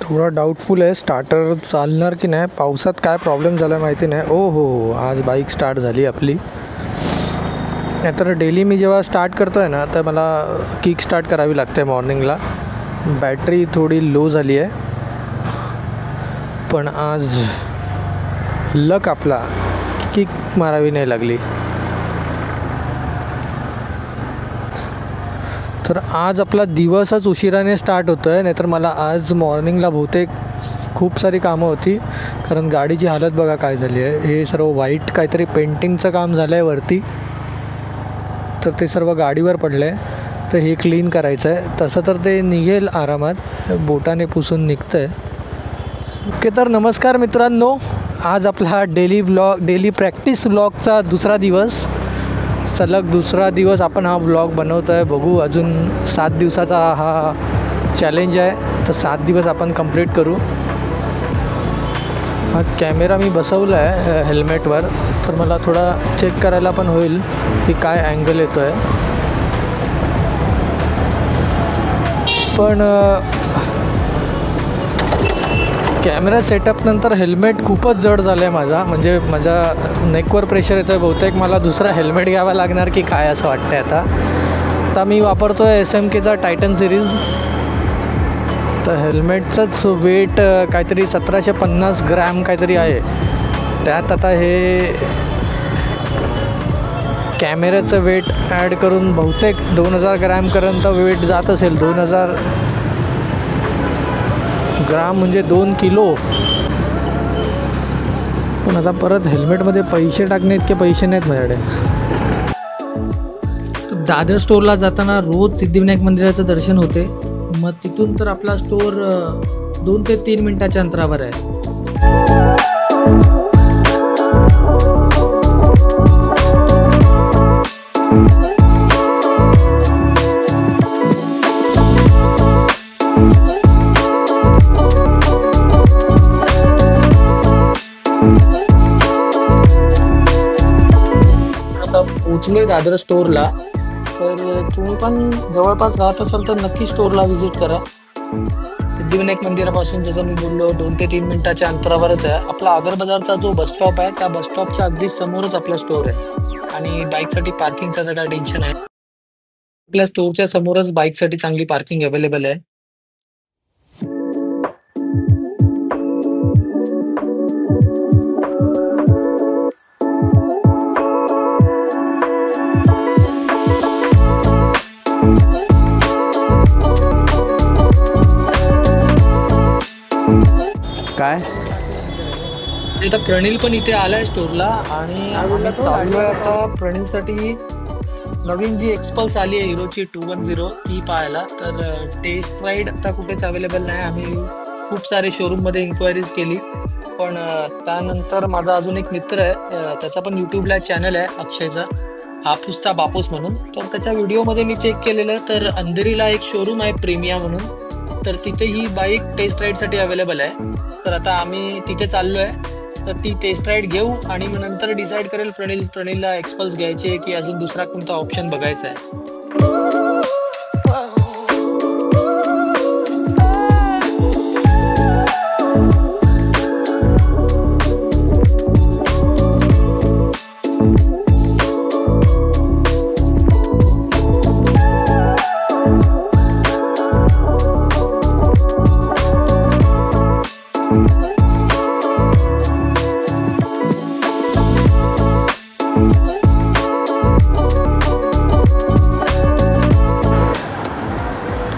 थोडा डाऊटफुल आहे स्टार्टर चालणार की नाही. पावसात काय प्रॉब्लेम झाला माहिती नाही. ओ हो, आज बाईक स्टार्ट झाली आपली. नाहीतर डेली मी जेव्हा स्टार्ट करतो आहे ना तर मला किक स्टार्ट करावी लागते मॉर्निंगला. बॅटरी थोडी लो झाली आहे, पण आज लक आपला किक मारावी नाही लागली. तर आज आपला दिवसच उशिराने स्टार्ट होतो आहे. नाहीतर मला आज मॉर्निंगला बहुतेक खूप सारी कामं होती, कारण गाडीची हालत बघा काय झाली आहे. हे सर्व वाईट काहीतरी पेंटिंगचं काम झालं आहे वरती, तर ते सर्व गाडीवर पडलं आहे. तर हे क्लीन करायचं आहे. तसं तर ते निघेल आरामात, बोटाने पुसून निघतं आहे. ओके, तर नमस्कार मित्रांनो. आज आपला डेली प्रॅक्टिस व्लॉगचा दुसरा दिवस. सलग दुसरा दिवस आपण हा व्लॉग बनवतो आहे. बघू, अजून 7 दिवसाचा हा चॅलेंज आहे, तर 7 दिवस आपण कंप्लीट करू. हा कॅमेरा मी बसवला आहे हेल्मेटवर, तर मला थोडा चेक करायला पण होईल की काय अँगल येतो आहे. पण कॅमेरा सेटअपनंतर हेल्मेट खूपच जड झालं आहे माझा. म्हणजे माझ्या नेकवर प्रेशर येतो आहे. बहुतेक मला दुसरा हेल्मेट घ्यावा लागणार की काय असं वाटतं आहे आता मी वापरतो आहे SMKचा टायटन सिरीज. तर हेल्मेटचंच वेट काहीतरी 1750 ग्रॅम काहीतरी आहे. त्यात आता हे कॅमेऱ्याचं वेट ॲड करून बहुतेक 2000 ग्रॅमपर्यंत वेट जात असेल. 2000 ग्राम म्हणजे 2 किलो. पण आता परत हेल्मेटमध्ये पैसे टाकणे इतके पैसे नाहीत माझ्याकडे. दादर स्टोअरला जाताना रोज सिद्धिविनायक मंदिराचं दर्शन होते. मग तिथून तर आपला स्टोअर 2 ते 3 मिनिटाच्या अंतरावर आहे. पोचलोय दादर स्टोअरला. तर तुम्ही पण जवळपास राहत असाल तर नक्की स्टोअरला व्हिजिट करा. सिद्धिविनायक मंदिरापासून जसं मी बोललो 2 ते 3 मिनिटाच्या अंतरावरच आहे. आपला आगर बाजारचा जो बसस्टॉप आहे त्या बसस्टॉपच्या अगदी समोरच आपला स्टोअर आहे. आणि बाईकसाठी पार्किंगचं तर काय टेन्शन आहे. आपल्या स्टोअरच्या समोरच बाईकसाठी चांगली पार्किंग अवेलेबल आहे. काय आता प्रणील पण इथे आलाय स्टोअरला. आणि आम्ही चाललोय आता प्रणीलसाठी नवीन जी एक्सपल्स आली आहे हिरोची 210 ती पाहायला. तर टेस्ट राईड आता कुठेच अवेलेबल नाही. आम्ही खूप सारे शोरूममध्ये इन्क्वायरीज केली, पण त्यानंतर माझा अजून एक मित्र आहे, त्याचा पण यूट्यूबला चॅनल आहे अक्षयचा, हापूसचा बापूस म्हणून. तर त्याच्या व्हिडिओमध्ये मी चेक केलेलं, तर अंधेरीला एक शोरूम आहे प्रेमिया म्हणून, तर तिथे ही बाईक टेस्ट राईडसाठी अवेलेबल आहे. तर आता आम्ही तिथे चाललो आहे. तर ती टेस्ट राईड घेऊ आणि मग नंतर डिसाईड करेल प्रणीलला एक्सपल्स घ्यायचे की अजून दुसरा कोणता ऑप्शन बघायचा आहे.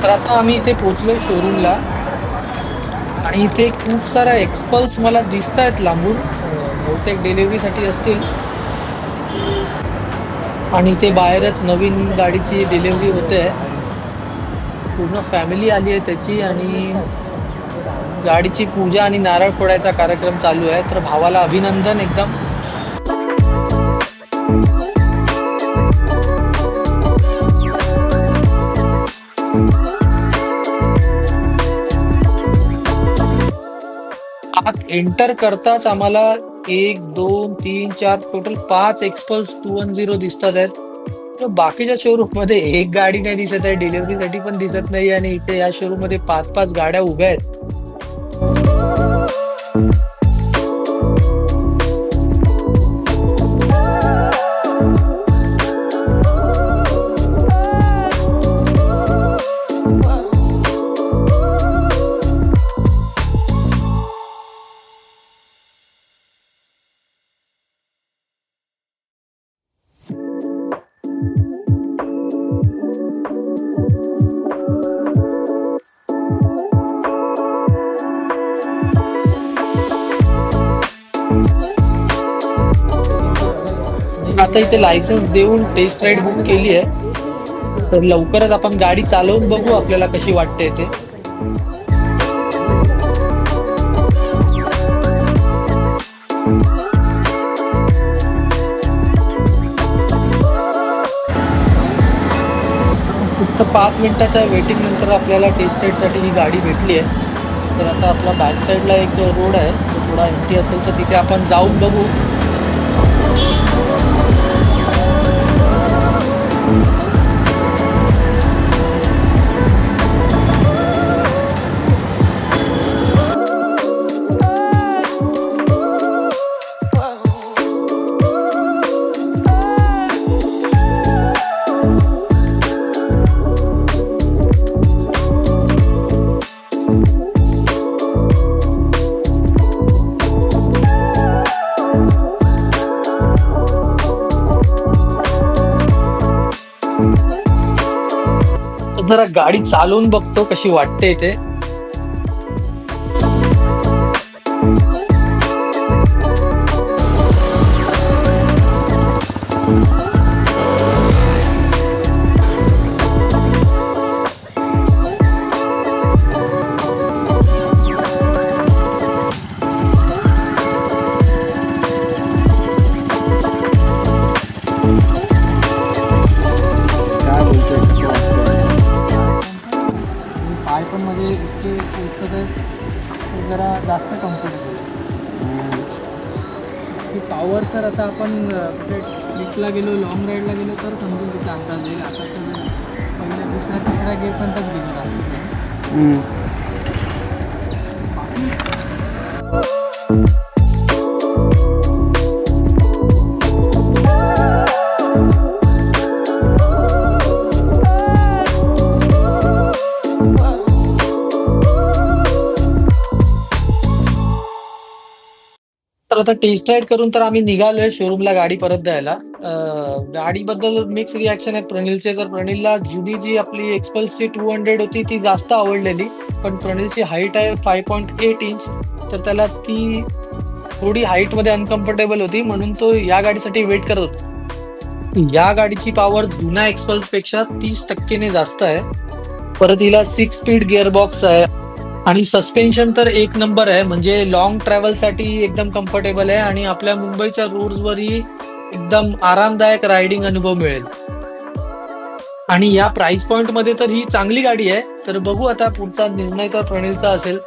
तर आता आम्ही इथे पोचलोय शोरूमला आणि इथे खूप साऱ्या एक्सपल्स मला दिसत आहेत लांबून. बहुतेक डिलिव्हरीसाठी असतील. आणि इथे बाहेरच नवीन गाडीची डिलिव्हरी होते. पूर्ण फॅमिली आली आहे त्याची आणि गाडीची पूजा आणि नारळ फोडायचा कार्यक्रम चालू आहे. तर भावाला अभिनंदन एकदम. आत एंटर करताच आम्हाला 1 2 3 4 टोटल 5 एक्सपल्स 210 दिसतात आहेत. तर बाकीच्या शोरूम मध्ये एक गाडी नाही दिसत आहे, डिलिव्हरीसाठी पण दिसत नाही. आणि इथे या शोरूम मध्ये 5-5 गाड्या उभ्या आहेत. आता इथे लायसन्स देऊन टेस्ट राईड बुक केली आहे, तर लवकरच आपण गाडी चालवून बघू आपल्याला कशी वाटते ते. फक्त 5 मिनिटाच्या वेटिंग नंतर आपल्याला टेस्ट राईडसाठी ही गाडी भेटली आहे. तर आता आपला बॅक साईडला एक रोड आहे, तो थोडा एम्प्टी असेल तर तिथे आपण जाऊन बघू. जरा गाडी चालवून बघतो कशी वाटते ते. पाय पण मध्ये इतके पुस्तक आहेत, जरा जास्त कम्फर्टेबल. ही पॉवर तर आता आपण कुठे ट्रिपला गेलो, लॉंग राईडला गेलो तर समजून तिथे अंदाज येईल. आता तर पहिल्या दुसऱ्या तिसऱ्या गेअरपर्यंतच गेलो राहतो. तर आता टेस्ट राईड करून तर आम्ही निघालोय शोरूमला गाडी परत द्यायला. गाडीबद्दल मिक्स रिॲक्शन आहेत प्रणीलचे. तर प्रणीलला जुनी जी आपली एक्सपल्सची 200 होती ती जास्त आवडलेली, पण प्रणीलची हाईट आहे 5.8 इंच, तर त्याला ती थोडी हाईटमध्ये अनकम्फर्टेबल होती, म्हणून तो या गाडीसाठी वेट करत होता. या गाडीची पॉवर जुन्या एक्सपल्सपेक्षा 30% जास्त आहे. परत हिला 6 स्पीड गिअरबॉक्स आहे आणि सस्पेन्शन तर एक नंबर आहे, म्हणजे लॉंग ट्रॅव्हलसाठी एकदम कम्फर्टेबल आहे आणि आपल्या मुंबईच्या रोड्सवरही एकदम आरामदायक रायडिंग अनुभव मिळेल. आणि या प्राइस पॉइंट मध्ये तर ही चांगली गाडी आहे. तर बघू आता पुढचा निर्णय तर प्रणीलचा असेल.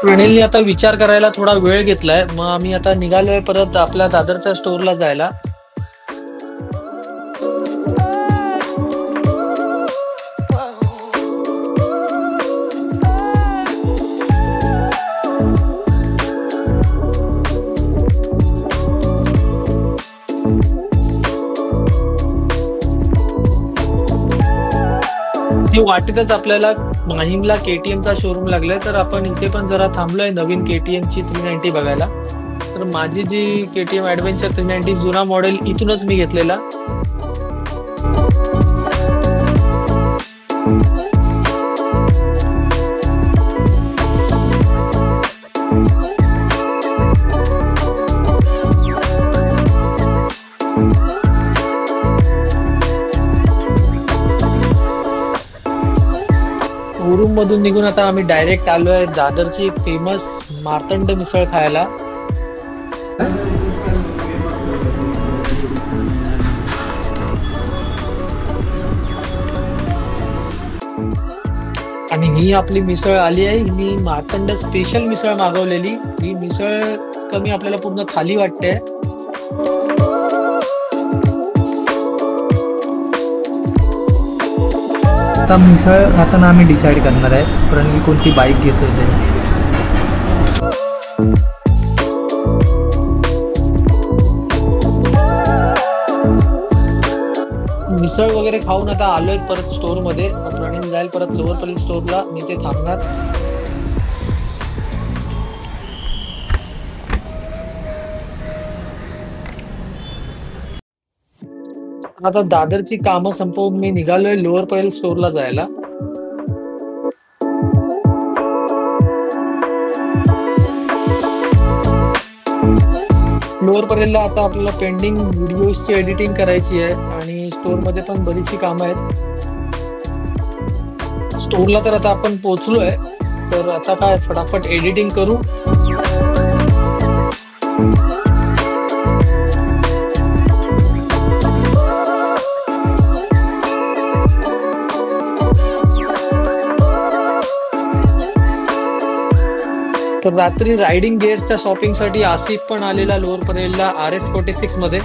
प्रणीलने आता विचार करायला थोडा वेळ घेतलाय. मग आम्ही आता निघालोय परत आपल्या दादरच्या स्टोअरला जायला. ती वाटेतच आपल्याला माहीमला केटीएमचा शोरूम लागलाय, तर आपण इथे पण जरा थांबलोय नवीन केटीएमची 390 बघायला. तर माझी जी केटीएम ॲडव्हेंचर 390 जुना मॉडेल इथूनच मी घेतलेला. शोरूम मधून निघून आता आम्ही डायरेक्ट आलोय दादरची एक फेमस मार्तंड मिसळ खायला. आणि ही आपली मिसळ आली आहे. ही मी मार्तंड स्पेशल मिसळ मागवलेली. ही मिसळ कमी आपल्याला पूर्ण थाली वाटते. आता मिसळ खाताना आम्ही डिसाईड करणार आहे प्रणवी कोणती बाईक घेतो ते. मिसळ वगैरे खाऊन आता आलोय परत स्टोअरमध्ये. प्रणील जाईल परत लोअर परेल स्टोअरला, मी ते थांबणार. आता दादरची कामं संपवून मी निघालोय लोअर परेल स्टोअरला जायला. लोअर परेलला आता आपल्याला पेंडिंग व्हिडिओजची एडिटिंग करायची आहे आणि स्टोअरमध्ये पण बरीचशी कामं आहेत. स्टोअरला तर आता आपण पोहोचलोय, तर आता काय फटाफट एडिटिंग करू. तर रात्री रायडिंग गेअर्सच्या शॉपिंगसाठी आसिफ पण आलेला लोअर परेलला RS46 मध्ये.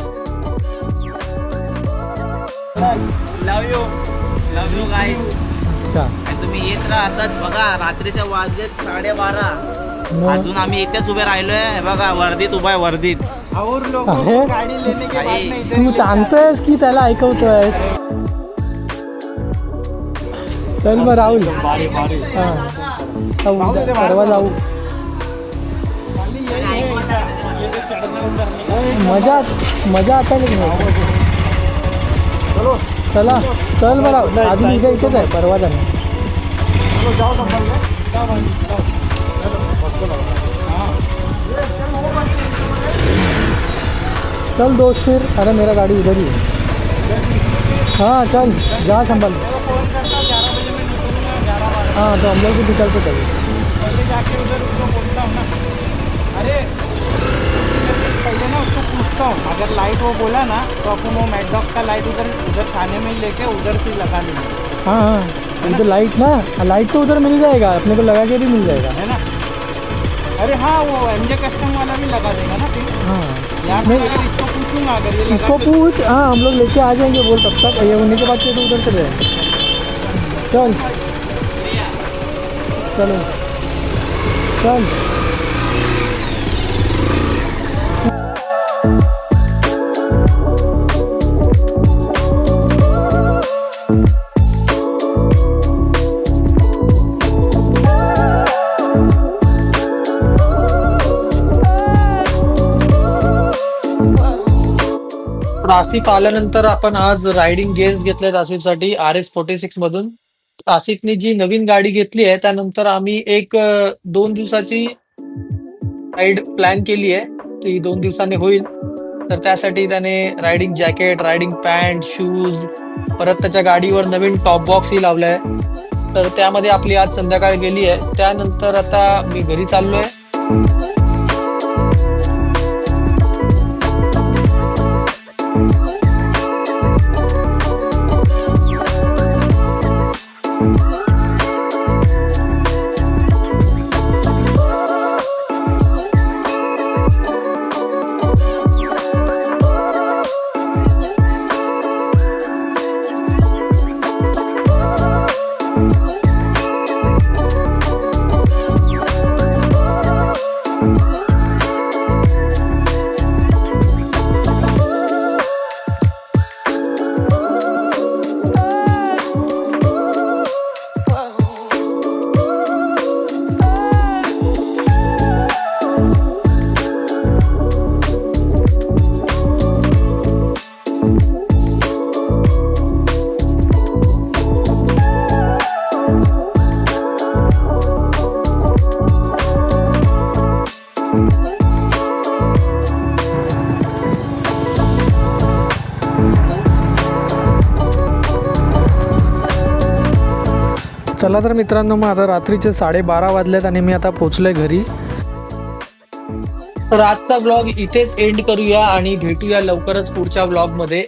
लव यू गाईज. तुम्ही येत राहा असंच. बघा रात्रीच्या वाजलेत 12:30. अजून आम्ही इथेच उभे राहिलोय. बघा वर्दीत उभा आहे, वर्दीत. तू सांगतोयस की त्याला ऐकवतोय? चल मग राहुल, परवा जाऊ. मजा आता नाही. चला चल मला अजून इथे इथेच आहे, परवा जाणार. चल दोस्त फिर. अरे मेरा गाड़ी उधर ही है. हाँ चल जा संभल. हाँ तो हम लोग भी निकल के चले. अरे पहले ना उसको पूछता हूँ, अगर लाइट वो बोला ना तो अपन वो मैडॉक का लाइट उधर थाने में लेके उधर से लगा लेंगे. हाँ हाँ उधर लाइट ना, लाइट तो उधर मिल जाएगा, अपने को लगा के भी मिल जाएगा, है ना. अरे हाँ वो MJ कस्टम वाला भी लगा देगा ना फिर. हाँ यहाँ पे अगर इसको पूछूंगा, अगर ये इसको पूछ. हाँ हम लोग लेके आ जाएंगे बोल. तब तक ये होने के बाद तो उधर चले जाएंगे. चल चलो चल. आसिफ आल्यानंतर आपण आज रायडिंग गेअर्स घेतलेत आसिफसाठी RS46 मधून. आसिफने जी नवीन गाडी घेतली आहे त्यानंतर आम्ही एक 2 दिवसाची राईड प्लॅन केली आहे. ती 2 दिवसांनी होईल. तर त्यासाठी त्याने riding jacket, riding pant, shoes, परत त्याच्या गाडीवर नवीन टॉप बॉक्सही लावलाय. तर त्यामध्ये आपली आज संध्याकाळ गेली आहे. त्यानंतर आता मी घरी चाललोय. चला तर मित्रांनो, मग आता रात्रीचे 12:30 वाजलेत आणि मी आता पोहोचलोय घरी. तर आजचा ब्लॉग इथेच एंड करूया आणि भेटूया लवकरच पुढच्या ब्लॉग मध्ये.